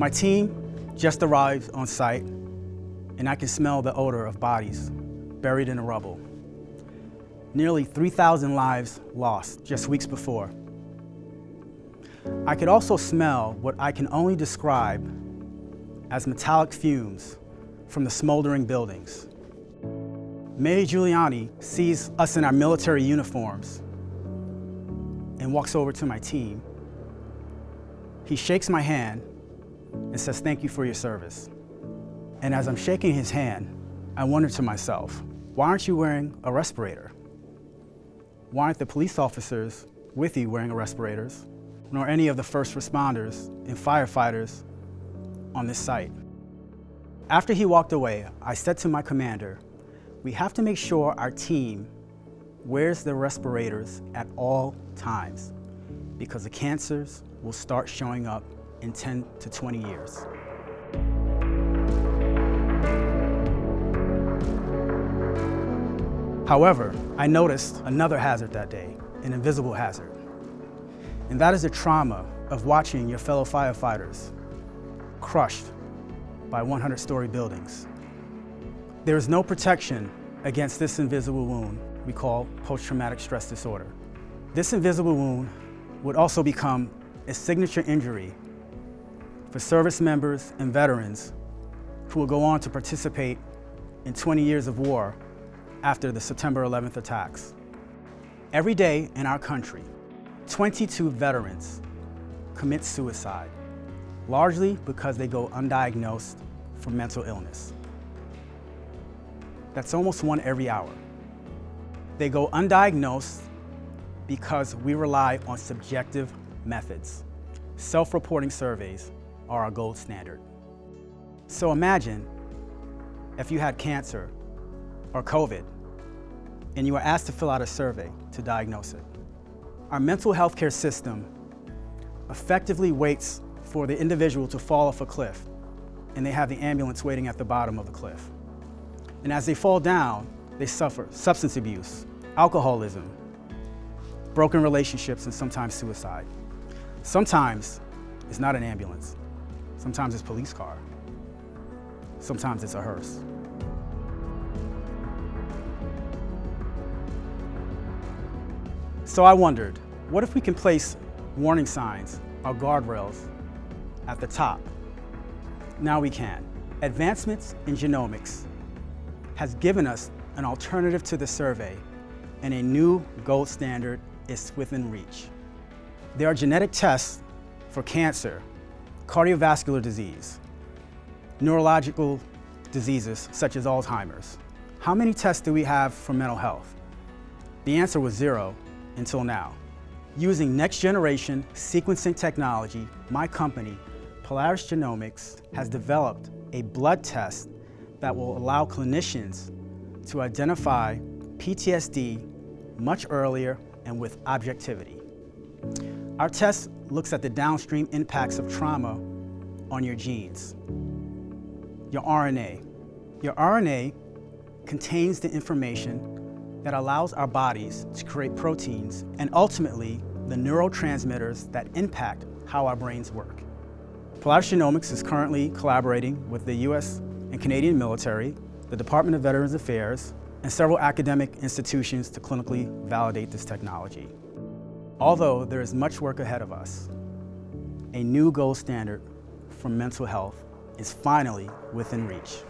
My team just arrived on site, and I can smell the odor of bodies buried in the rubble. Nearly 3,000 lives lost just weeks before. I could also smell what I can only describe as metallic fumes from the smoldering buildings. Mayor Giuliani sees us in our military uniforms and walks over to my team. He shakes my hand and says, "Thank you for your service." And as I'm shaking his hand, I wonder to myself, why aren't you wearing a respirator? Why aren't the police officers with you wearing respirators, nor any of the first responders and firefighters on this site? After he walked away, I said to my commander, we have to make sure our team wears the respirators at all times, because the cancers will start showing up in 10 to 20 years. However, I noticed another hazard that day, an invisible hazard. And that is the trauma of watching your fellow firefighters crushed by 100-story buildings. There is no protection against this invisible wound we call post-traumatic stress disorder. This invisible wound would also become a signature injury for service members and veterans who will go on to participate in 20 years of war after the September 11th attacks. Every day in our country, 22 veterans commit suicide, largely because they go undiagnosed for mental illness. That's almost one every hour. They go undiagnosed because we rely on subjective methods. Self-reporting surveys are our gold standard. So imagine if you had cancer or COVID and you were asked to fill out a survey to diagnose it. Our mental health care system effectively waits for the individual to fall off a cliff, and they have the ambulance waiting at the bottom of the cliff. And as they fall down, they suffer substance abuse, alcoholism, broken relationships, and sometimes suicide. Sometimes it's not an ambulance. Sometimes it's a police car. Sometimes it's a hearse. So I wondered, what if we can place warning signs or guardrails at the top? Now we can. Advancements in genomics has given us an alternative to the survey, and a new gold standard is within reach. There are genetic tests for cancer, cardiovascular disease, neurological diseases such as Alzheimer's. How many tests do we have for mental health? The answer was 0 until now. Using next-generation sequencing technology, my company, Polaris Genomics, has developed a blood test that will allow clinicians to identify PTSD much earlier and with objectivity. Our test looks at the downstream impacts of trauma on your genes. Your RNA. Your RNA contains the information that allows our bodies to create proteins and ultimately the neurotransmitters that impact how our brains work. Polaris Genomics is currently collaborating with the US and Canadian military, the Department of Veterans Affairs, and several academic institutions to clinically validate this technology. Although there is much work ahead of us, a new gold standard for mental health is finally within reach.